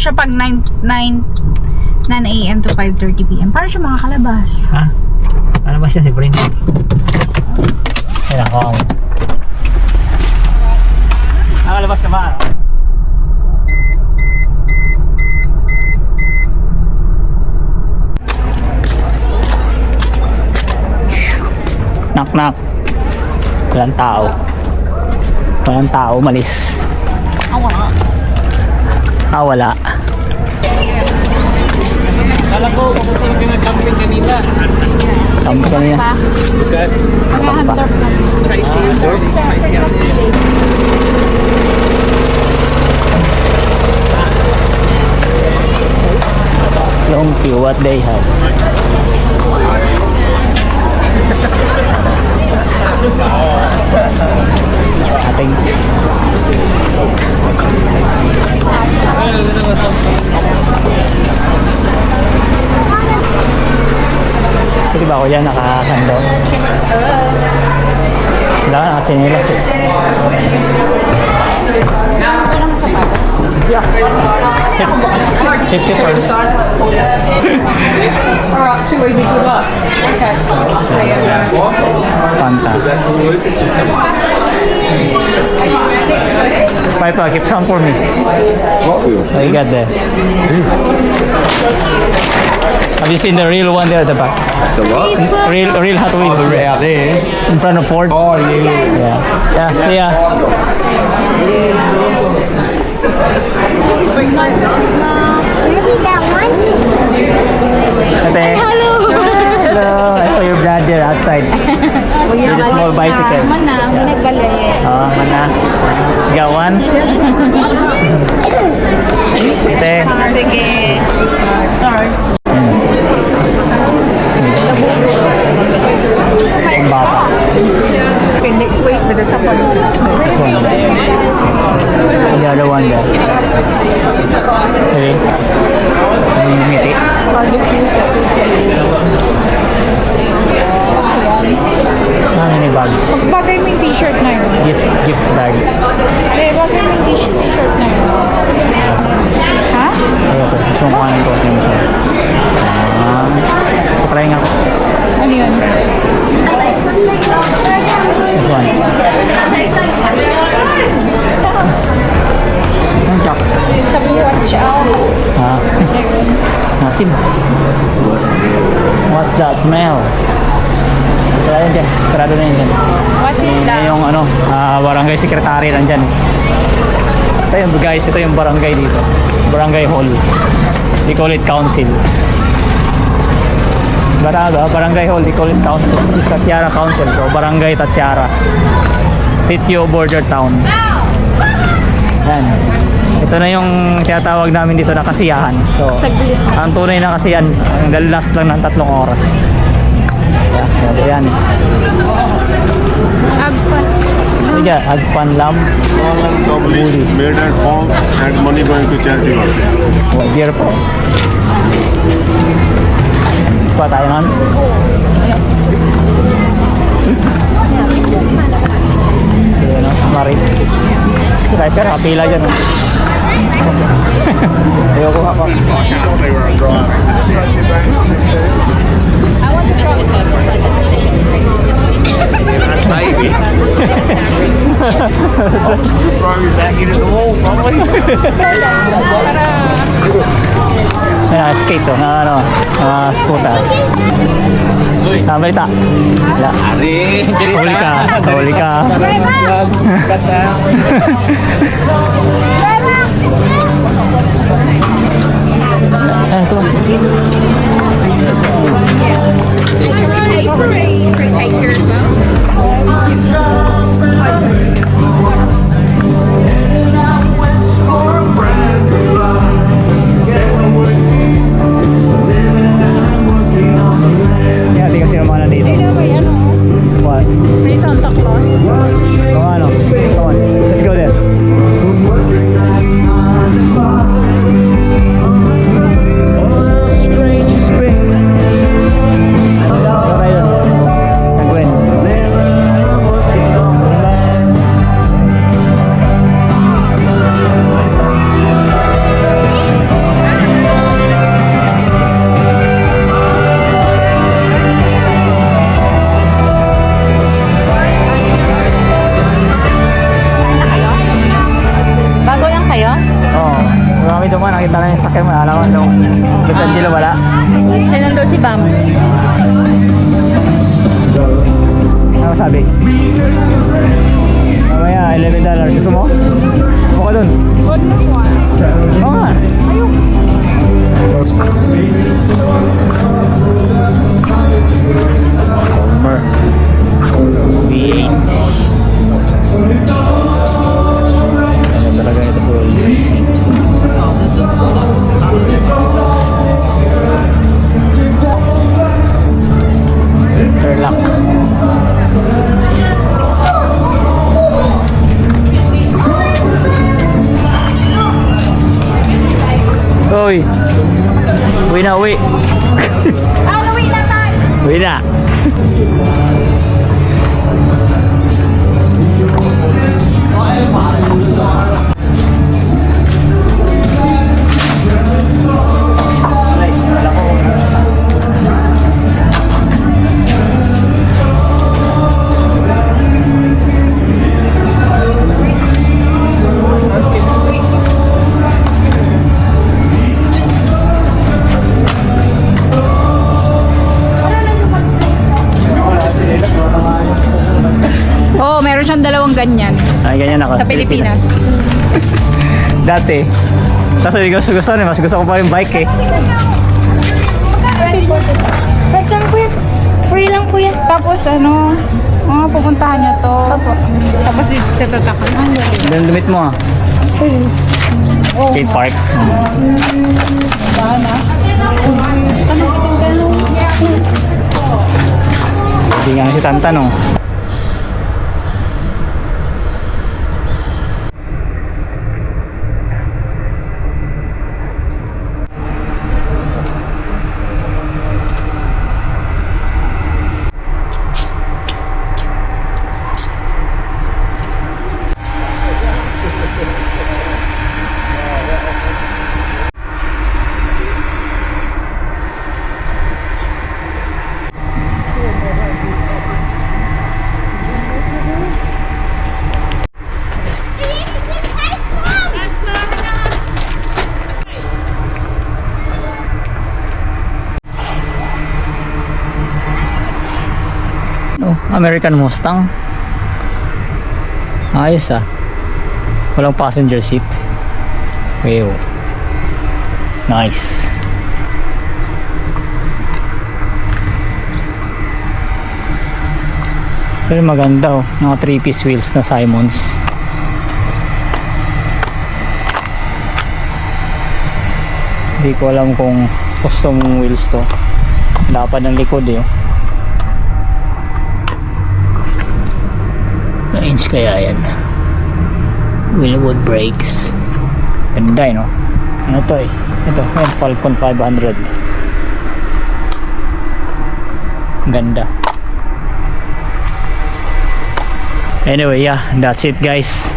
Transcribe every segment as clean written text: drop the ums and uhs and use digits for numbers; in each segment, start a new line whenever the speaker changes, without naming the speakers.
siya pag 9 a.m. to 5:30 p.m. Para siya makakalabas.
Ha? Ano ba siya si Prince? Kailan ko ako. Nakalabas ka ba? Knock knock. Walang tao. Walang tao, umalis.
Wala.
Wala.
Kala ko, papunta yung pinag-camping kanina.
Camping kanina.
Bukas.
Bukas pa. Long queue, what they have. Ating pwede ba ako dyan nakakando? Sila ka nakachinelas eh. Yeah. Safety first.
Alright, too easy, good luck. Okay. See you.
Panta. Piper, keep some for me. What you got there? Have you seen the real one there at the back?
The what?
Real Hot Wheels.
Oh, the out there.
In front of Ford.
Oh, yeah.
Yeah.
Maybe that one?
Ate.
Hello.
Hello. I saw your brother outside. With a small bicycle.
Mana, may nagbalay.
Oh, mana. You got one? Ate.
Sige. Sorry.
Ang bata.
Okay, next week with the supper.
This one. The other one there. Okay. Ngiti. Mini bags.
Bagay mo yung t-shirt na yun.
Gift bag.
Bagay mo yung t-shirt na yun. Ha?
Ayoko. Gusto mo kanin ko. Try nga.
Ano yun?
This one. Ang chop.
Sabi mo, watch out.
Ha? Masim. What's that smell? Wala yan dyan. Sarado na yan dyan.
What's it daw?
Yung ano, barangay secretary nandyan. Ito yung guys, ito yung barangay dito. Barangay hall. They call it council. Barada, barangay hall, they call it council. Tatiara Council. So, barangay Tatiara. Sitio Border Town. Yan. Ito na yung tinatawag namin dito na kasiyahan. So, ang tunay na kasiyahan, ang last lang ng 3 oras. Yan.
Agpan.
Sige, Agpan Lam.
Complete made at home and money going to charity work.
Beer po. Pa tayo man. Ayan o, Mari. Striker, kapila dyan o. Ayoko nga pa.
I can't say where I'm driving. Maybe. Throw you back into the wall, probably.
Ayan, skate o, na ano, scooter. Balita. Wala. Huli ka. Huli ka. Ito. Yeah, di kasi naman nandito. What?
May Santa Claus.
Oh, ano? Come on. Let's go there. Kala ko nung Los Angeles wala.
Nandun si Bam.
Ano sabi? Mamaya, $11. Gusto mo? Buka dun. Oo nga. Summer. V8. Ano talaga ito po? Racing. Center lock. Uy! Uwi na, uwi!
Uwi na tayo!
Uwi na!
Oo, meron siyang dalawang ganyan
Ay, ganyan ako.
sa Pilipinas.
Dati. Tapos hindi ko gusto rin. Mas gusto ko pa yung bike eh.
Ba't lang po yan? Free lang po yan.
Tapos ano, pupuntahan niyo to. Tapos tatatakot. Ang galing.
Doon lumit mo ah. Skate park.
Sana. Tanong itong tanong.
Hindi nga si Tantan oh. Oh, American Mustang. Ayos ah. Walang passenger seat. Wow. Nice. Pero maganda oh. Mga 3-piece wheels na Simons. Hindi ko alam kung custom wheels to. Dapat ng likod eh. Na inch kaya yan. Wheelwood brakes. Ganda eh no. Ano to eh. Ito. Falcon 500. Ganda. Anyway yeah. That's it guys.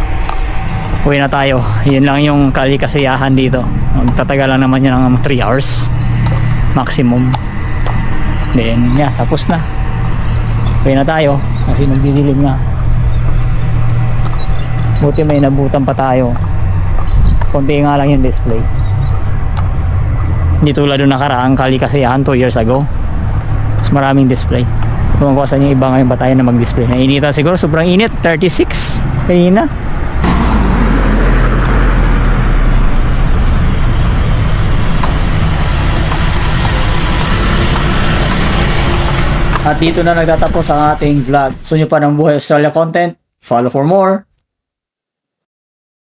Uwi na tayo. Yun lang yung kalikasiyahan dito. Magtatagal lang naman yun ng 3 hours maximum. Then yeah. Tapos na. Uwi na tayo. Kasi magdidilim na. Buti may nabutan pa tayo. Konti nga lang yung display. Hindi tulad yung nakaraang kalikasiyahan 2 years ago. Mas maraming display. Kumakuasan yung iba ngayon ba tayo na mag-display. Nainitan siguro, sobrang init. 36 kanina. At dito na nagtatapos ang ating vlog. Gusto nyo pa ng Buhay Australia content? Follow for more.